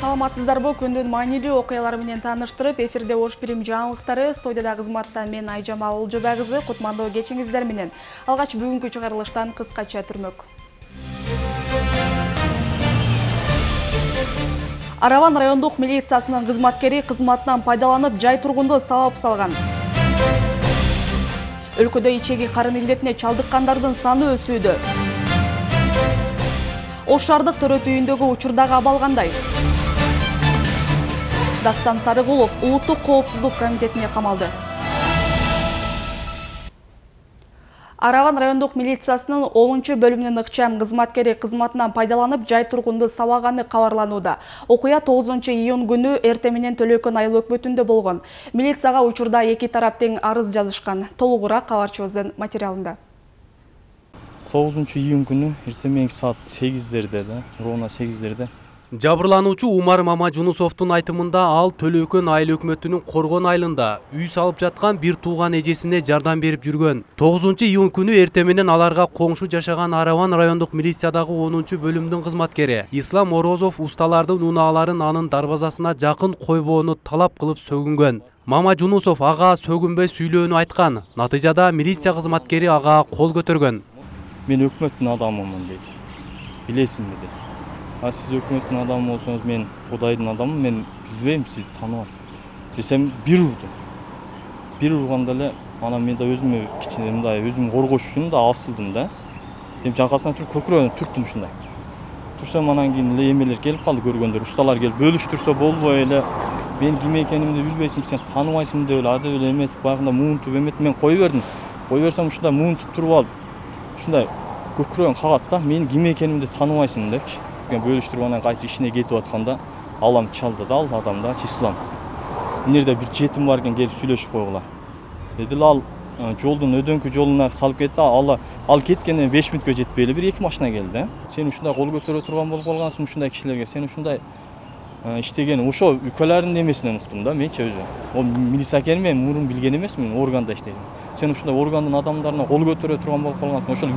Саламатсыздарбы, күндүн маанилүү окуялары менен тааныштырып, эфирде Ош Бирим жаңылыктары, студияда кызматта мен Айжамал Олжобай кызы, кутмандуу кечиңиздер менен. Алгач бүгүнкү чыгарылыштан кыскача түрмөк. Араван райондук милициясынын кызматкери кызматынан пайдаланып, жай тургунду сабап салган. Өлкөдө ичеги карын илдетине чалдыккандардын саны өсүүдө. Ош шаардык төрөт үйүндөгү учурдагы абал кандай? Дастан Сарыгулов улуттук коопсуздук комитетине камалды. Араван райондук милициясынын 10-чу бөлүмүнүн ыкчам кызматкери кызматынан пайдаланып, жай тургунду сабаганы кабарланууда. Окуя 9-июнь күнү эртең менен Төлөкөн айыл өкмөтүндө болгон. Милицияга учурда эки тарап тең арыз жазышкан. Толугураак кабарчыбыздын материалында. 9-июнь күнү эртең саат 8-дерде, ровно 8-дерде. Жабырлануучу Умар Мамажунусовдун айтымында ал Төлөкөн айыл өкмөтүнүн Коргон айылында үй салып жаткан бир тууган эжесине жардам берип жүргөн. 9-июнь күнү эртең менен аларга коңшу жашаган Араван райондук милициядагы 10-чу бөлүмдүн кызматкери Ислам Орозов усталардын унааларын анын дарбазасына жакын койбоону талап кылып сөгүнгөн. Мамажунусов ага сөгүнбөй сүйлөөнү айткан. Натыйжада милиция кызматкери ага кол көтөргөн. Мен өкмөттүн адамымын дейт. Билесизби дейт. А сиз өкмөттүн адамы болсоңуз, мен Кудайдын адамымын, мен билбейм, сизди тааныбайм. Десем бир урду. Бир урганда эле анан мен да өзүмө кичине мындай өзүмдү коргош үчүн да асылдым да. Эми жакасынан туруп көкүрөгүнө түрттүм ушундай. Турсам анан кийин эле эмелер келип калды, көргөндөр, усталар келип бөлүштүрсө болбой эле мен ким экенимди билбейсиң, сен тааныбайсың деп эле ада эле эметип баягында муунтуп эметип мен кое бердим. Кое берсем ушундай муунтуп туруп алып ушундай көкүрөгүн кагат да, мен ким экенимди тааныбайсың депчи. Бөлүштүрүп анан кайтып ишине кетип атканда алам чалды да, ал адам да, Ислам. Мынерде бир жетим бар экен, келип сүйлөшүп койгула. Дедил, ал жолдун өдөңкү жолуна салып кетти, ал кеткенден 5 мүнөткө жетпей эле бир эки машина келди. Сен ушундай кол көтөрө турган болуп калгансың ушундай кишилерге, сен ушундай иштеген, ошо үкөлөрдүн немесинен уктум да, менчи өзү. О милиция экенин мен мурун билген эмесмин, органда иштейм. Сен ушундай органдын адамдарына кол көтөрө турган болуп калгансың. Ошол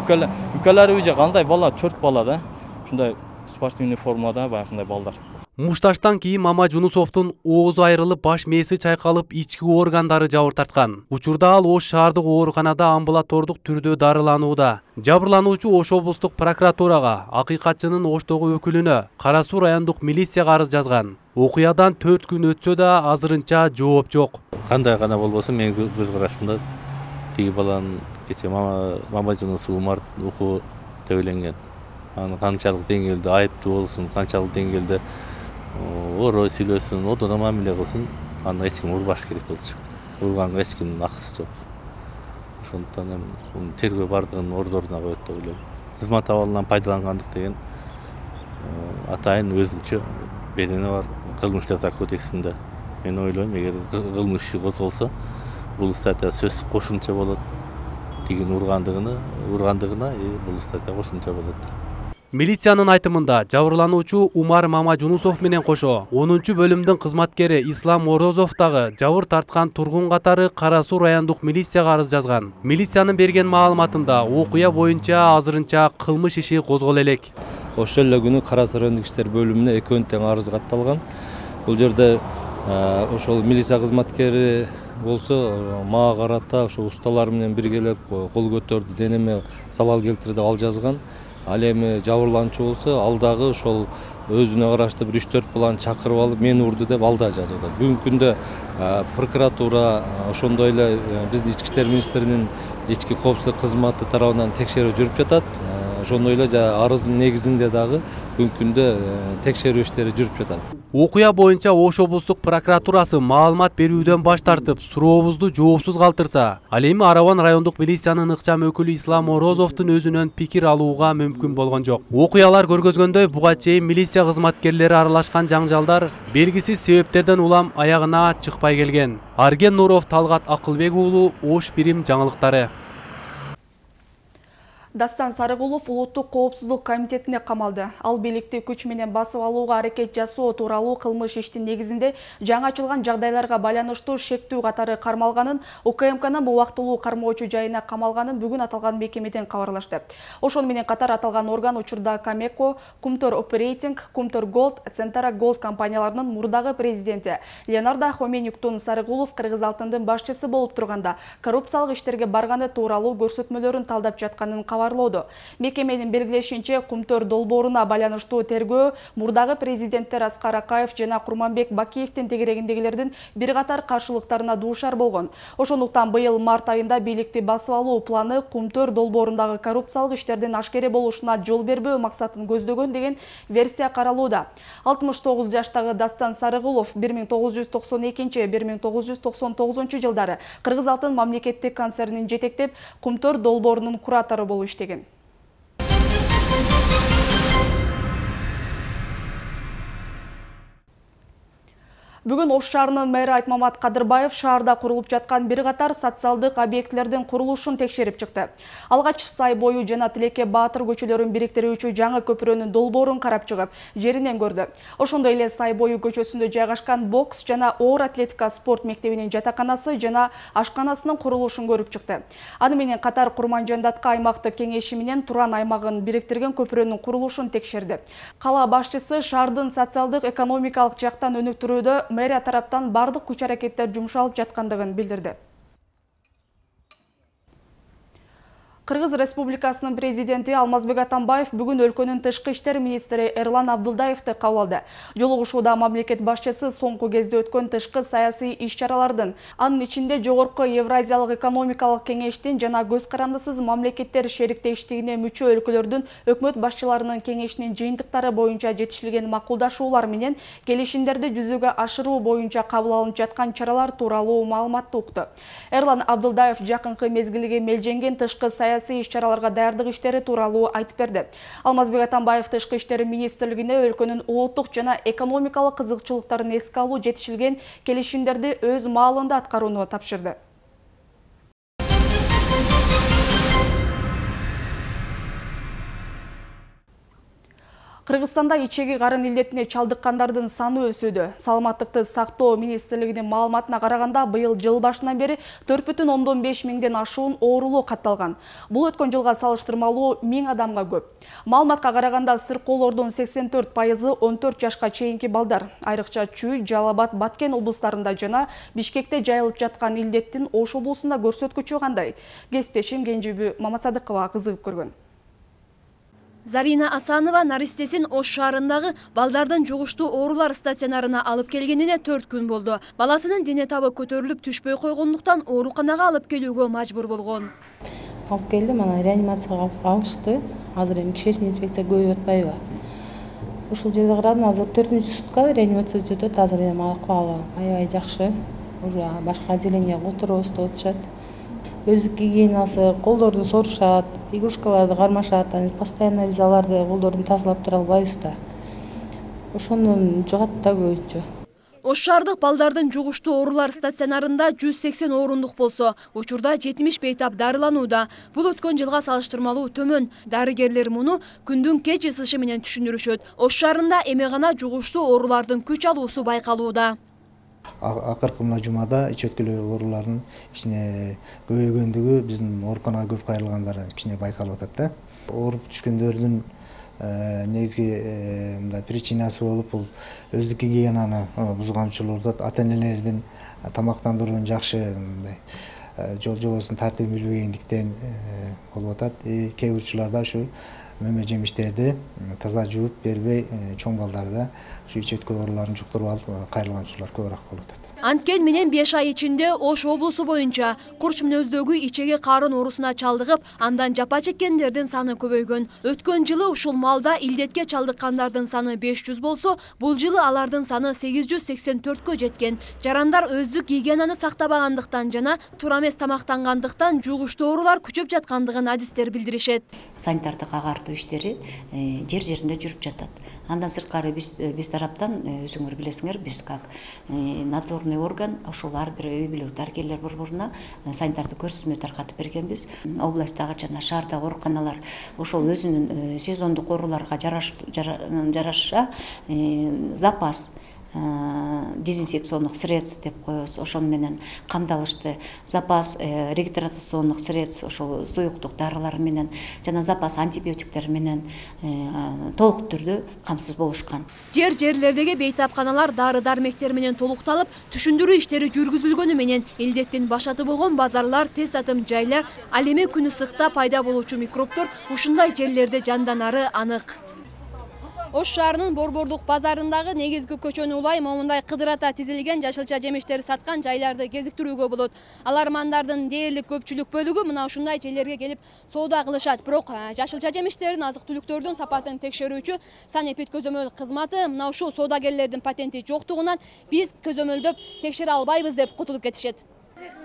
үкөлөрү же кандай бала, 4 бала да. Ушундай спортивный формада баягындай балдар. Мушташтан кийин Мамажунусовдун оозу айрылып, баш мээси чайкалып, ички органдары жабыр тарткан. Учурда ал Ош шаардык ооруканада амбулатордук түрдө дарыланууда. Жабырлануучу Ош облустук прокуратурага, акыйкатчынын Оштогу өкүлүнө, Кара Суу райондук милицияга арыз жазган. Окуядан 4 күн өтсө да азырынча жооп жок. Кандай гана болбосун, менин көз карашымда тиги баланын кече Мамажунусов Умар уку тебеленген. Аны канчалык деңгээлде айыптуу болсун, канчалык деңгээлде орой сүйлөсүн, одоно мамиле кылсын, аны эч ким урбаш керек болчу. Урганга эч кимдин акысы жок. Ошондуктан эми тергөө бардыгын ордоруна коет деп ойлойм. Кызмат абалынан пайдалангандык деген атайын өзүнчө берени бар кылмыш жаза кодексинде. Мен ойлойм, эгер кылмыш иши козголсо, бул статья сөзсүз кошумча болот. Тигин ургандыгына бул статья кошумча болот. Милициянын айтымында жабырлануучу Умар Мамажунусов менен кошо 10-чу бөлүмдүн кызматкери Ислам Орозов дагы жабыр тарткан тургун катары Кара Суу райондук милицияга арыз жазган. Милициянын берген маалыматында окуя боюнча азырынча кылмыш иши козголо элек. Ошол эле күнү Кара Суу райондук иштер бөлүмүнө экөөнү тең арыз катталган. Бул жерде ошол милиция кызматкери болсо мага карата ошо усталар менен биргелеп кол көтөрдү, денеме залал келтирди деп ал жазган. Ал эми жабырлануучу болсо ал дагы ошол өзүнө караштуу бир 3-4 баланы чакырып алып мени урду деп ал да жазып атат. Бүгүнкү күндө прокуратура ошондой эле биздин ички иштер министринин ички коопсуздук кызматы тарабынан текшерүү жүрүп жатат. Ошондой эле арыздын негизинде дагы бүгүнкү күндө текшерүү иштери жүрүп жатат. Окуя боюнча Ош облустук прокуратурасы маалымат берүүдөн баш тартып, сурообузду жоопсуз калтырса, ал эми Араван райондук милициянын ыкчам өкүлү Ислам Орозовдун өзүнөн пикир алууга мүмкүн болгон жок. Окуялар көргөзгөндөй, буга чейин милиция кызматкерлери аралашкан жаңжалдар белгисиз себептерден улам аягына чыкпай келген. Арген Нуров, Талгат Акылбек уулу, Ош Бирим жаңылыктары. Дастан Сарыгулов Улуттук коопсуздук комитетине камалды. Ал бийликти күч менен басып алууга аракет жасоо тууралуу кылмыш иштин негизинде жаңы ачылган жагдайларга байланыштуу шектүү катары кармалганын, УКМКнын убактылуу кармоочу жайына камалганын бүгүн аталган мекемеден кабарлашты. Ошону менен катар аталган орган учурда Камеко, Кумтор Оперейтинг, Кумтор Голд, Центара Голд компанияларынын мурдагы президенти Леонардо Хоменюктун Сарыгулов Кыргыз алтындын башчысы болуп турганда коррупциялык иштерге барганы тууралуу көрсөтмөлөрүн талдап жатканын кабарлоодо. Мекеменин белгилешинче, Кумтор долбооруна байланыштуу тергөө мурдагы президенттер Аскар Акаев жана Курманбек Бакиевдин тегерегиндегилердин бир катар каршылыктарына дуушар болгон. Ошондуктан быйыл март айында бийликти басып алуу планы Кумтор долбоорундагы коррупциялык иштердин ашкере болушуна жол бербөө максатын көздөгөн деген версия каралууда. 69 жаштагы Дастан Сарыгулов 1992-1999 жылдары Кыргыз алтын мамлекеттик концернин жетектеп, Кумтор долбоорунун куратору болуп иштеген. Бүгүн Ош шаарынын мэри Айтмамат Кадырбаев шаарда курулуп жаткан бир катар социалдык объектилердин курулушун текшерип чыкты. Алгач Сай бою жана Тилекке Баатыр көчөлөрүн бириктирүүчү жаңы көпүрөнүн долбоорун карап чыгып, жеринен көрдү. Ошондой эле Сай бою көчөсүндө жайгашкан бокс жана оор атлетика спорт мектебинин жатаканасы жана ашканасынын курулушун көрүп чыкты. Аны менен катар Курманжандатка аймактык кеңеши менен Туран аймагын бириктирген көпүрөнүн курулушун текшерди. Кала башчысы шаардын социалдык экономикалык жактан өнүктүрүүдө мэрия тараптан бардык күч аракеттер жумшалып жаткандыгын билдирди. Кыргыз Республикасынын президенти Алмазбек Атамбаев бүгүн өлкөнүн тышкы иштер министри Эрлан Абдылдаевди кабыл алды. Жолугушууда мамлекет башчысы соңку кезде өткөн тышкы саясий иш-чаралардын, анын ичинде жогорку Евразиялык экономикалык кеңештин жана көз карандысыз мамлекеттер шериктештигине мүчө өлкөлөрдүн өкмөт башчыларынын кеңешинин жыйынтыктары боюнча жетишилген макулдашуулар менен келишимдерди жүзөгө ашыруу боюнча кабыл алынып жаткан чаралар тууралуу маалыматты укту. Эрлан Абдылдаев жакынкы мезгилге мелженген тышкы саясий иш-чараларга даярдык иштери тууралуу айтып берди. Алмазбек Атамбаев тышкы иштер министрлигине өлкөнүн улуттук жана экономикалык кызыкчылыктарын эске алуу жетишилген келишимдерди өз маалында аткарууну тапшырды. Кыргызстанда ичеги карын илдетине чалдыккандардын саны өсүүдө. Саламаттыкты сактоо министрлигинин маалыматына караганда, быйыл жыл башынан бери 4,5 миңден ашуун оорулуу катталган. Бул өткөн жылга салыштырмалуу 1000 адамга көп. Маалыматка караганда сыркоолордун 84% 14 жашка чейинки балдар. Айрыкча Чүй, Жалал Абад, Баткен облустарында жана Бишкекте жайылып жаткан илдеттин Ош облусунда көрсөткүчү кандай? Кесиптешим Кенжебү Мамасадыкова кызыгып көргөн. Зарина Асанова наристесин Ош шаарындагы балдардын жугуштуу оорулар стационарына алып келгенине 4 күн болду. Баласынын дене табы көтөрүлүп түшпөй койгондуктан ооруканага алып келүүгө мажбур болгон. Алып келдим, ана реанимацияга алышты. Азыр эми кишечный инфекция көбөйүп атпайбы? Ушул жерде карадым, азыр 4-сутка реанимацияда жатат, азыр эми акыбалы аябай жакшы. Уже башка отделениеге отуруп атышат. Өздүк гигиенасы, колдорду сорушат, игрушкаларды кармашат, постоянно биз аларды колдорун тазалап тура албайбыз да. Ошондон жугат да көбүнчө. Ош шаардык балдардын жугуштуу оорулар стационарында 180 орундук болсо, учурда 70 бейтап дарыланууда. Бул өткөн жылга салыштырмалуу төмөн. Дарыгерлер муну күндүн кеч ысышы менен түшүндүрүшөт. Ош шаарында эми гана жугуштуу оорулардын күч алуусу байкалууда. Акыркы мына жумада ич өткүлүү оорулардын кичине көбөйгөндүгү биздин ооруканага көп кайрылгандар кичине байкалып атат да. Ооруп түшкөндөрдүн негизги мындай причинасы болуп, бул өздүк гигиенаны бузганчылык, ата-энелердин тамактандыруунун жакшы мындай жол жобосун тартибин билбегендиктен болуп атат. Кээ учурларда ушу мөмө жемиштерди таза жууп бербей, чоң балдарда ушу ич өткүлүү ооруларын жуктуруп алып кайрылган учурлар көбүрөөк болуп атат. Анткени менен 5 ай ичинде Ош облусу боюнча курч мүнөздөгү ичеги карын оорусуна чалдыгып, андан жапа чеккендердин саны көбөйгөн. Өткөн жылы ушул маалда илдетке чалдыккандардын саны 500 болсо, бул жылы алардын саны 884кө жеткен. Жарандар өздүк гигиенаны сактабагандыктан жана туура эмес тамактангандыктан жугуштуу оорулар күчөп жаткандыгын адистер билдиришет. Санитардык агартуу тазалоо иштери жер-жеринде жүрүп жатат. Андан сырткары биз тараптан өзүңөр билесиңер, биз как надзорный орган ошол ар бир үй бүлөлүк дарыгерлер борборуна санитардык көрсөтмө таркатып бергенбиз. Областтагы жана шаардагы ооруканалар ошол өзүнүн сезондук ооруларга жараша запас дезинфекционных средств деп коебуз, ошону менен камдалышты, запас регидратационных средств, ошол суюктук дарылар менен жана запас антибиотиктер менен толук түрдө камсыз болушкан. Жерлердеги бейтапканалар дары-дармектер менен толукталып, түшүндүрүү иштери жүргүзүлгөнү менен элдеттин башаты болгон базарлар, тез татым жайлар, ал эми күн ысыкта пайда болуучу микробдор ушундай жерлерде жанданары анык. Ош шаарынын Борбордук базарындагы негизги көчөнү улай момундай кыдырата тизилген жашылча жемиштер саткан жайларды кезиктирүүгө болот. Алармандардын дээрлик көпчүлүк бөлүгү мына ушундай жерлерге келип соода кылышат. Бирок жашылча жемиштердин, азык-түлүктөрдүн сапатын текшерүүчү санэпид көзөмөл кызматы мына ушул соодагерлердин патенти жоктугунан биз көзөмөлдөп текшере албайбыз деп кутулуп кетишет.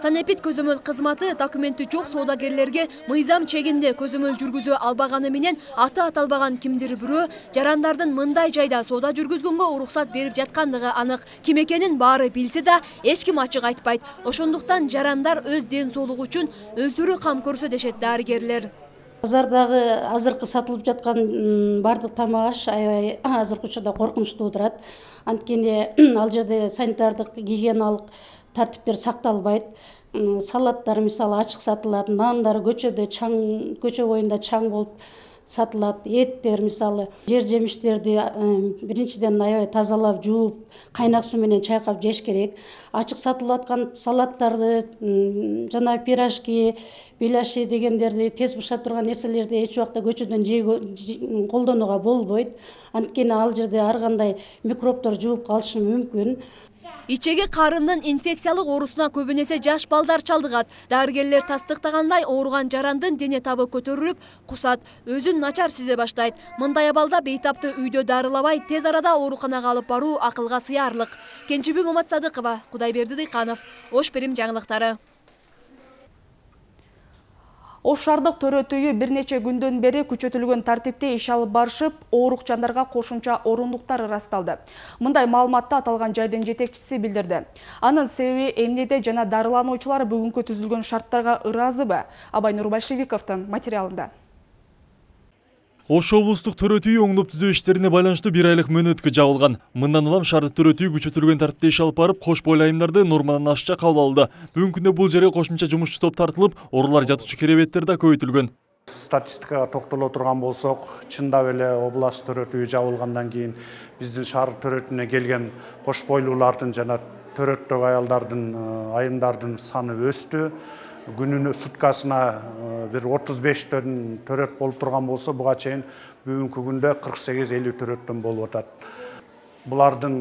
Санэпид көзөмөл кызматы документи жок соодагерлерге мыйзам чегинде көзөмөл жүргүзө албаганы менен аты аталбаган кимдир бирөө жарандардын мындай жайда соода жүргүзгөнгө уруксат берип жаткандыгы анык. Ким экенин баары билсе да эч ким ачык айтпайт. Ошондуктан жарандар өз ден соолугу үчүн өздөрү кам көрсө дешет дарыгерлер. Базардагы азыркы сатылып жаткан бардык тамак аш аябай азыркы учурда коркунучтуу турат. Анткени ал жерде санитардык гигиеналык тартиптер сакталбайт. Салаттар мисалы ачык сатылат, нандар көчө боюнда чаң болуп сатылат. Эттер мисалы жер жемиштерди биринчиден аябай тазалап, жууп, кайнак суу менен чайкап жеш керек. Ачык сатылып аткан салаттарды жана пирожки, беляши дегендерди, тез бышат турган нерселерди эч убакта көчөдөн колдонууга болбойт. Анткени ал жерде ар кандай микробдор жугуп калышы мүмкүн. Ичеги карындын инфекциялык оорусуна көбүн эсе жаш балдар чалдыгат. Дарыгерлер тастыктагандай ооруган жарандын дене табы көтөрүлүп, кусат, өзүн начар сезе баштайт. Мындай абалда бейтапты үйдө дарылабай, тез арада ооруканага алып баруу акылга сыярлык. Кенчебүй Маматсадыкова, Кудайберди Дыйканов, Ош Перим жаңылыктары. Ош шаардык төрөтүйү бир нече күндөн бери күчөтүлгөн тартипте иш алып барышып, оорук жандарга кошумча орундуктар ырасталды. Мындай маалыматты аталган жайдын жетекчиси билдирди. Анын себеби эмнеде жана дарылануучулар бүгүнкү түзүлгөн шарттарга ыраазыбы? Абайнур Большевиковдун материалында. Ош облустук төрөтүйү оңдоп түзөө иштерине байланыштуу 1 айлык мөөнөткө жабылган. Мындан улам шаардык төрөтүйү күчөтүлгөн тартипте иш алып барып, кош бойлуу айымдарды нормадан ашыкча кабыл алды. Бүгүнкү күндө бул жерге кошумча жумушчу топ тартылып, оорулар жатуучу керебеттер да көбөйтүлгөн. Статистикага токтоло турган болсок, чындап эле область төрөтүйү жабылгандан кийин биздин шаар төрөтүнө келген кош бойлуулардын жана төрөттөгү аялдардын, айымдардын саны өстү. Күнүнө суткасына бир 35төн төрөт болуп турган болсо, буга чейин бүгүнкү күндө 48-50 төрөттөн болуп атат. Булардын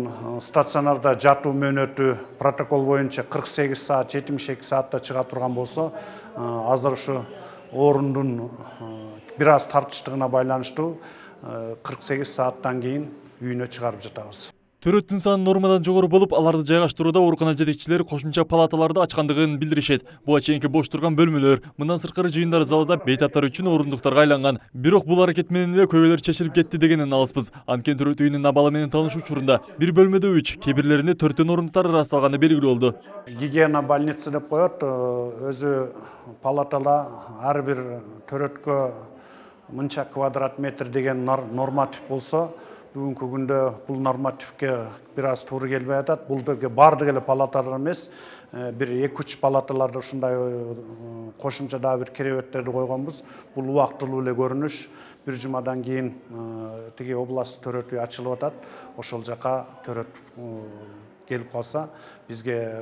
стационарда жатуу мөөнөтү протокол боюнча 48 саат, 72 саатта чыга турган болсо, азыр ушу орундун бир аз тартыштыгына байланыштуу 48 сааттан кийин үйүнө чыгарып жатабыз. Төрөттүн саны нормадан жогору болуп, аларды жайгаштырууда оорукана жетекчилери кошумча палаталарды ачкандыгын билдиришет. Буга чейинки бош турган бөлмөлөр, мындан сырткары жыйындар залында бейтаптар үчүн орундуктарга айланган. Бирок бул аракет менен эле көбөлөр чечилип кетти дегенин алыспыз. Анткени төрөтүйүнүн абалы менен таанышуу учурунда бир бөлмөдө 3, кээ бирлеринде 4төн орундуктар ырасталганы белгилүү болду. Гигиена больница деп коет, өзү палатада ар бир төрөткө мынча квадрат метр деген норматив болсо, бүгүнкү күндө бул нормативке бир аз туура келбей атат. Бул бардык эле палаталар эмес, бир 2-3 палаталарда ушундай кошумча дагы бир керебеттерди койгонбуз. Бул убактылуу эле көрүнүш. Бир жумадан кийин тиги область төрөтү ачылып атат. Ошол жака төрөт келип калса, бизге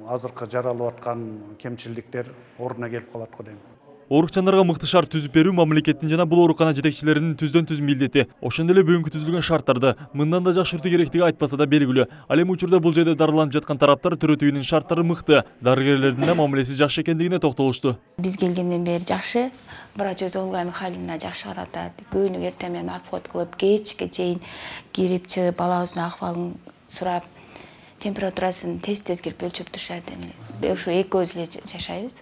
азыркы жаралып аткан кемчилдиктер ордуна келип калат го дейм. Оорукчандарга мыкты шарт түзүп берүү мамлекеттин жана бул оорукана жетекчилеринин түздөн түз милдети. Ошондой эле бүгүнкү түзүлгөн шарттарды мындан да жакшыртуу керектиги айтпаса да белгилүү. Ал эми учурда бул жерде дарыланып жаткан тараптар төрөтүүнүн шарттары мыкты, дарыгерлердин да мамилеси жакшы экендигине токтолушту. Биз келгенден бери жакшы, врач өзү Ольга Михайловна жакшы каратат. Күнү эртең менен обход кылып, кечке чейин кирип чыгып, балабыздын акыбалын сурап, температурасын тез кирип өлчөп турушат. Ошо экөөбүз эле жашайбыз.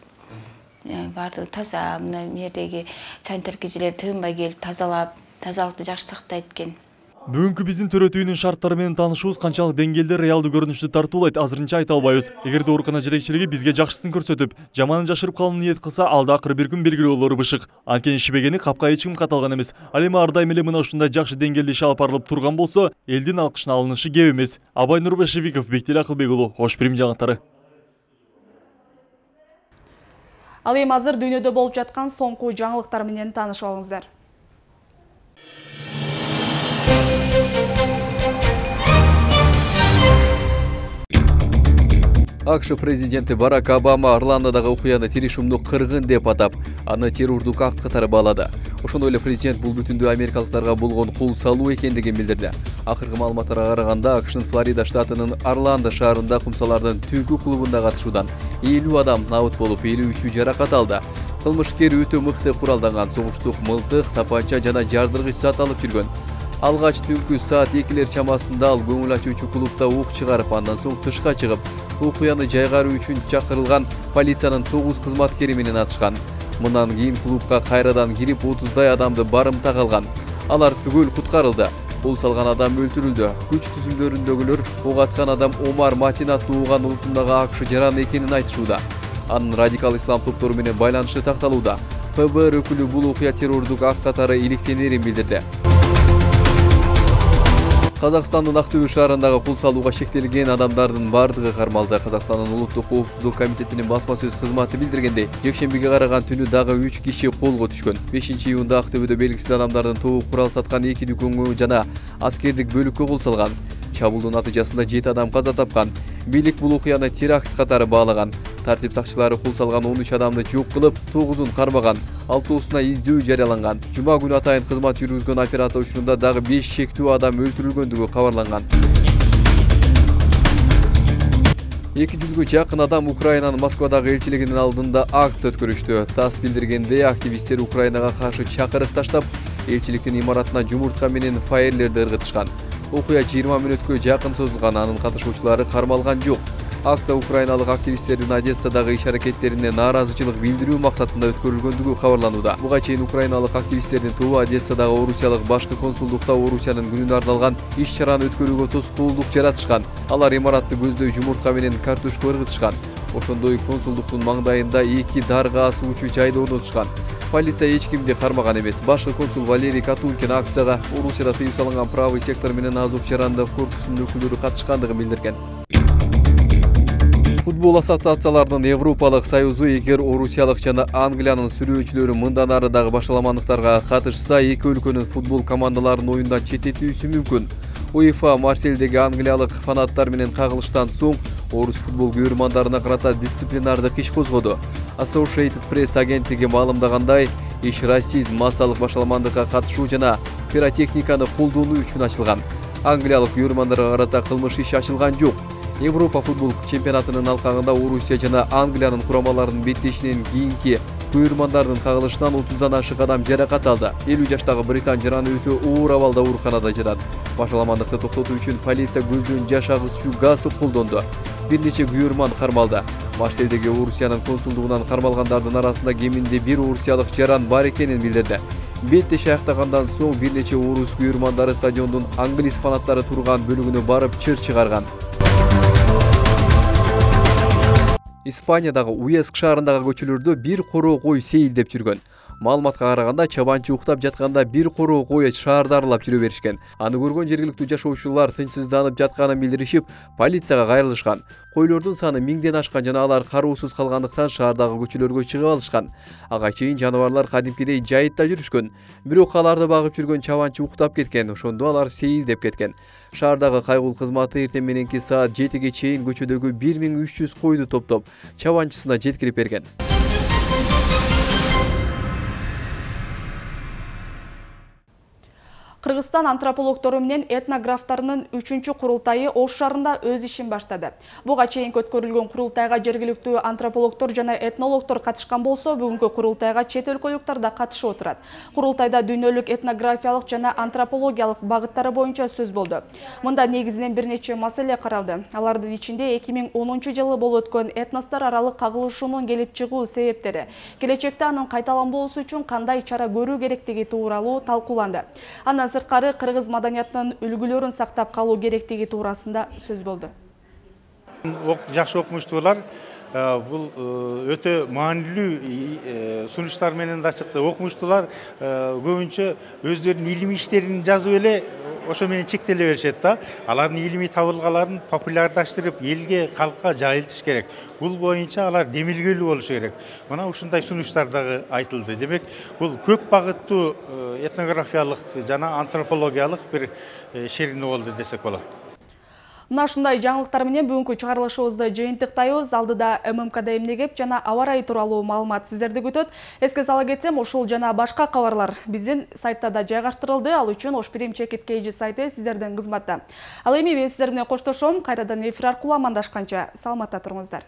бардыгы таза, мына жердеги санитар кежелер тыгынбай келип тазалап, тазалыкты жакшы сактайт экен. Бүгүнкү биздин төрөтүүнүн шарттары менен таанышуубуз канчалык деңгээлде реалдуу көрүнүштү тартуулайт азырынча айта албайбыз. Эгерде оорукана жетекчилиги бизге жакшысын көрсөтүп, жаманын жашырып калууну ниет кылса, алда акыры бир күн белгилүү болору бышык. Анткени шибегени капка эч ким каталган эмес. Ал эми ар дайым эле мына ушундай жакшы деңгээлде иш алып барылып турган болсо, элдин алкышына алынышы кеп эмес. Абай Нурбашевиков, Бектели Акылбек уулу, Ош Прим жаңылыктары. Ал эми азыр дүйнөдө болуп жаткан соңку жаңылыктар менен таанышып алыңыздар. АКШ президенти Барак Обама Орландодагы окуяны теришумду кыргын деп атап, аны террордук акт катары баалады. Ошондой эле президент бул бүтүндүү америкалыктарга болгон кул салуу экендигин билдирди. Акыркы маалыматтарга караганда, АКШнын Флорида штатынын Орландо шаарында кумсалардын түнкү клубунда катышуудан 50 адам набыт болуп, 53-ü жаракат алды. Кылмышкер өтө мыкты куралданган согуштук мылтык, тапанча жана жардыргыч зат алып жүргөн. Алгач түнкү саат 2-лер чамасында ал көңүл ачуучу клубда ук чыгарып, андан соң тышка чыгып, окуяны жайгаруу үчүн чакырылган полициянын 9 кызматкери менен атышкан. Мындан кийин клубка кайрадан кирип 30дай адамды барымта калган. Алар түгөл куткарылды. Кол салган адам өлтүрүлдү. Күч түзүмдөрүндөгүлөр ок аткан адам Омар Матин аттуу ууган улутундагы АКШ жараны экенин айтышууда. Анын радикал ислам топтору менен байланышы такталууда. ФБР өкүлү бул окуя террордук акт катары иликтенерин билдирди. Казакстандын Актөбө шаарындагы кул салууга шектелген адамдардын бардыгы кармалды. Казакстандын улуттук коопсуздук комитетинин басма сөз кызматы билдиргендей, жекшембиге караган түнү дагы 3 киши колго түшкөн. 5-июнда Актөбөдө белгисиз адамдардын тобу курал саткан 2 дүкөнгө жана аскердик бөлүккө кол салган. Чабуулдун натыйжасында 7 адам каза тапкан. Бийлик бул окуяны теракт катары баалаган. Тартип сакчылары кол салган 13 адамды жок кылып, 9-ун кармаган. 6-усуна издөө жарыяланган. Жума күнү атайын кызмат жүргүзгөн операция учурунда дагы 5 шектүү адам өлтүрүлгөндүгү кабарланган. 200-гө жакын адам Украинанын Москвадагы элчилигинин алдында акция өткөрүштү. ТАСС билдиргендей, активисттер Украинага каршы чакырык таштап, элчиликтин имаратына жумуртка менен фаерлерди ыргытышкан. Окуя 20 мүнөткө жакын созулган, анын катышуучулары кармалган жок. Акция украиналык активисттердин Одессадагы иш аракеттерине нааразычылык билдирүү максатында өткөрүлгөндүгү кабарланууда. Буга чейин украиналык активисттердин тобу Одессадагы орусиялык башкы консулдукта Орусиянын күнүнө арналган иш чараны өткөрүүгө тоскоолдук жаратышкан. Алар имаратты көздөй жумуртка менен картошка ыргытышкан. Ошондой консулдуктун маңдайында 2 дарга асуучу жайды орнотушкан. Полиция эч кимди кармаган эмес. Башкы консул Валерий Катулкин акцияга Орусияда тыюу салынган правый сектор менен Азов жаранды корпусунун өкүлдөрү катышкандыгын билдирген. Футбол ассоциацияларынын Европалык союзу эгер Орусиялык жана Англиянын сүрөөчүлөрү мындан ары дагы башаламандыктарга катышса, эки өлкөнүн футбол командаларынын оюндан четтетүүсү мүмкүн. УЕФА Марсельдеги англиялык фанаттар менен кагылыштан соң орус футбол көрөрмандарына карата дисциплинардык иш козгоду. Associated Press агенттиги маалымдагандай, иш расизм, массалык башаламандыкка катышуу жана пиротехниканы колдонуу үчүн ачылган. Англиялык көрөрмандарга карата кылмыш иш ачылган жок. Европа футбол чемпионатынын алкагында Орусия жана Англиянын курамаларынын беттешинен кийинки көрөрмандардын кагылышынан 30дан ашык адам жаракат алды. 50 жаштагы британ жараны өтө оор абалда ооруканада жатат. Башаламандыкты токтотуу үчүн полиция көздөн жаш агызчу газ колдонду. Бир нече көрөрман кармалды. Марсельдеги Орусиянын консулдугунан кармалгандардын арасында кеминде бир орусиялык жаран бар экенин билдирди. Беттеш аяктагандан соң бир нече орус көрөрмандары стадиондун англис фанаттары турган бөлүгүнө барып чыр чыгарган. Испаниядагы Уэск шаарындагы көчөлөрдө бир короо кой сейилдеп жүргөн. Маалыматка караганда, чабанчы уктап жатканда бир короо кой шаарды аралап жүрө беришкен. Аны көргөн жергиликтүү жашоочулар тынчсызданып жатканын билдиришип, полицияга кайрылышкан. Койлордун саны 1000ден ашкан жана алар кароосуз калгандыктан шаардагы көчөлөргө чыгып алышкан. Ага чейин жаныбарлар кадимкидей жайытта жүрүшкөн. Бирок аларды багып жүргөн чабанчы уктап кеткен, ошондо алар сейилдеп кеткен. Шаардагы кайгул кызматы эртең мененки саат 7ге чейин көчөдөгү 1300 койду топтоп чабанчысына жеткирип берген. Кыргызстан антропологтору менен этнографтарынын 3-чү курултайы Ош шаарында өз ишин баштады. Буга чейин өткөрүлгөн курултайга жергиликтүү антропологтор жана этнологдор катышкан болсо, бүгүнкү курултайга чет өлкөлүктөр да катышып отурат. Курултайда дүйнөлүк этнографиялык жана антропологиялык багыттары боюнча сөз болду. Мында негизинен бир нече маселе каралды. Алардын ичинде 2010-жылы болуп өткөн этностор аралык кагылышуунун келип чыгуу себептери, келечекте анын кайталанбоосу үчүн кандай чара көрүү керектиги тууралуу талкууланды. Андан сырткары кыргыз маданиятынын үлгүлөрүн сактап калуу керектиги туурасында сөз болду. Жакшы окумуштуулар бул өтө маанилүү сунуштар менен да чыкты. Окумуштуулар көбүнчө өздөрүнүн илимий иштерин жазып эле ошо менен чектеле беришет да. Алардын илимий табылгаларын популярдаштырып, элге, калкка жайылтыш керек. Бул боюнча алар демилгелүү болушу керек. Мына ушундай сунуштар дагы айтылды. Демек, бул көп багыттуу этнографиялык жана антропологиялык бир шерине болду десек болот. Мына ушундай жаңылыктар менен бүгүнкү чыгарылышыбызды жыйынтыктайбыз. Алдыда ММКда эмне кеп жана аба ырайы тууралуу маалымат сиздерди күтөт. Эске сала кетсем, ушул жана башка кабарлар биздин сайтта да жайгаштырылды. Ал үчүн Ош Прим Чекит KG сайты сиздердин кызматта. Ал эми мен сиздер менен коштошом. Кайрадан эфир аркылуу амандашканча саламатта туруңуздар.